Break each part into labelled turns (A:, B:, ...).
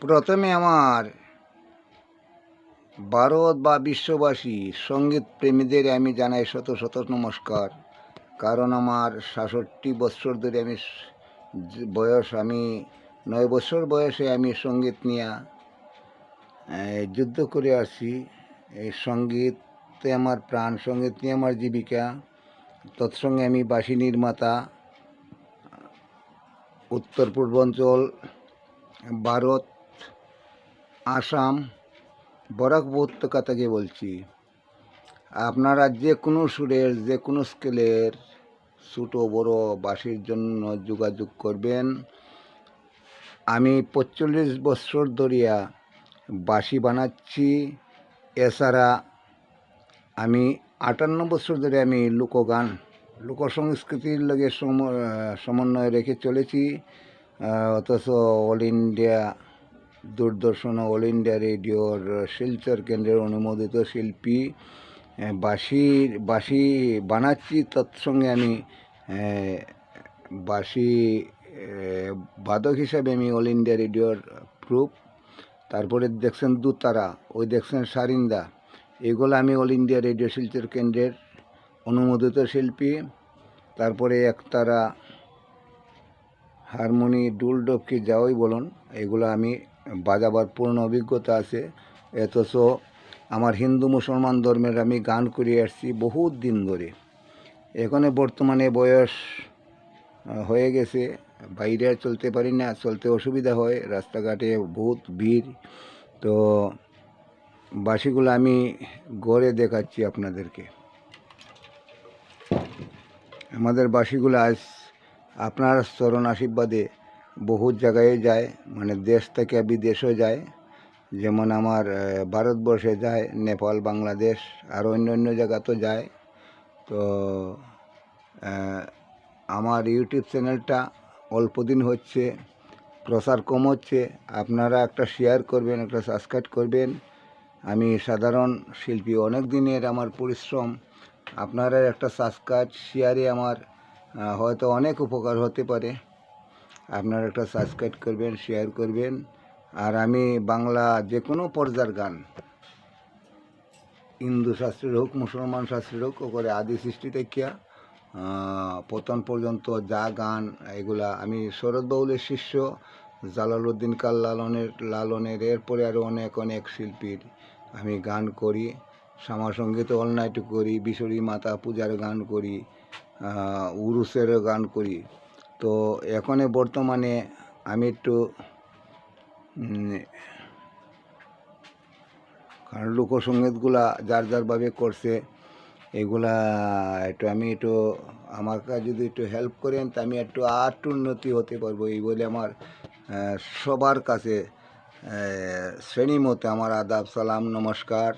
A: প্রথমে আমার ভারত বা বিশ্ববাসী সঙ্গীত প্রেমীদের আমি জানাই শত শত নমস্কার। কারণ আমার ৬৭ বছর ধরে আমি ৯ বছর বয়সে আমি সঙ্গীত নিয়ে যুদ্ধ করে আসছি। এই সঙ্গীতে আমার প্রাণ, সঙ্গীত নিয়ে আমার জীবিকা। তৎসঙ্গে আমি বাঁশি নির্মাতা। উত্তর পূর্বাঞ্চল, ভারত, আসাম, বরাক উপত্যকা থেকে বলছি। আপনারা যে কোনো সুরের, যে কোনো স্কেলের, ছোটো বড় বাঁশির জন্য যোগাযোগ করবেন। আমি ৪৫ বছর ধরিয়া বাঁশি বানাচ্ছি। এছাড়া আমি ৫৮ বছর ধরে আমি লোকগান, লোকসংস্কৃতির লগে সমন্বয় রেখে চলেছি। অথচ অল ইন্ডিয়া দূরদর্শন, অল ইন্ডিয়া রেডিওর শিলচর কেন্দ্রের অনুমোদিত শিল্পী। বাঁশি বানাচ্ছি, তৎসঙ্গে আমি বাঁশি বাদক হিসাবে আমি অল ইন্ডিয়া রেডিওর প্রুফ। তারপরে দেখছেন দুতারা, ওই দেখছেন সারিন্দা, এগুলো আমি অল ইন্ডিয়া রেডিও শিলচর কেন্দ্রের অনুমোদিত শিল্পী। তারপরে একতারা, হারমোনি, ডুল, ডপকি যাওই বলুন, এগুলো আমি বাজাবার পূর্ণ অভিজ্ঞতা আছে। অথচ আমার হিন্দু মুসলমান ধর্মের আমি গান করে আসছি বহুত দিন ধরে। এখানে বর্তমানে বয়স হয়ে গেছে, বাইরে চলতে পারি না, চলতে অসুবিধা হয়, রাস্তাঘাটে বহুত ভিড়। তো বাঁশিগুলো আমি গড়ে দেখাচ্ছি আপনাদেরকে। আমাদের বাঁশিগুলো আজ আপনার চরণ আশীর্বাদে বহুত জায়গায় যায়, মানে দেশ থেকে বিদেশেও যায়। যেমন আমার ভারতবর্ষে যায়, নেপাল, বাংলাদেশ, আর অন্য জায়গাতেও যায়। তো আমার ইউটিউব চ্যানেলটা অল্প দিন হচ্ছে, প্রচার কম হচ্ছে। আপনারা একটা শেয়ার করবেন, একটা সাবস্ক্রাইব করবেন। আমি সাধারণ শিল্পী, অনেক দিনের আমার পরিশ্রম। আপনারা একটা সাবস্ক্রাইব, শেয়ারে আমার হয়তো অনেক উপকার হতে পারে। আপনারা একটা সাবস্ক্রাইব করবেন, শেয়ার করবেন। আর আমি বাংলা যে কোনো পর্যায়ের গান, হিন্দু শাস্ত্রের হোক, মুসলমান শাস্ত্রের হোক, করে আদি সৃষ্টি থেকে পতন পর্যন্ত যা গান, এগুলা আমি শরৎ বাউলের শিষ্য, জালালউদ্দিন কাল লালনের এরপরে আরও অনেক শিল্পীর আমি গান করি। শ্যামাসঙ্গীত অল নাইট করি, বিশরী মাতা পূজার গান করি, উরুসেরও গান করি। তো এখন বর্তমানে আমি একটু কারণ লোকসঙ্গীতগুলা যারভাবে করছে, এগুলা আমি আমার কাছে যদি একটু হেল্প করেন, তা আমি একটু উন্নতি হতে পারবো। এই বলে আমার সবার কাছে শ্রেণী মতে আমার আদাব, সালাম, নমস্কার,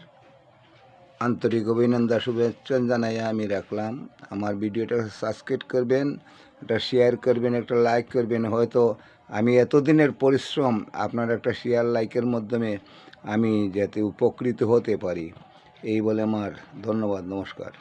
A: আন্তরিক অভিনন্দন, শুভেচ্ছা জানাই আমি রাখলাম। আমার ভিডিওটা সাবস্ক্রাইব করবেন, একটা শেয়ার করবেন, একটা লাইক করবেন। হয়তো আমি এতদিনের পরিশ্রম আপনার একটা শেয়ার, লাইকের মাধ্যমে আমি যাতে উপকৃত হতে পারি, এই বলে আমার ধন্যবাদ, নমস্কার।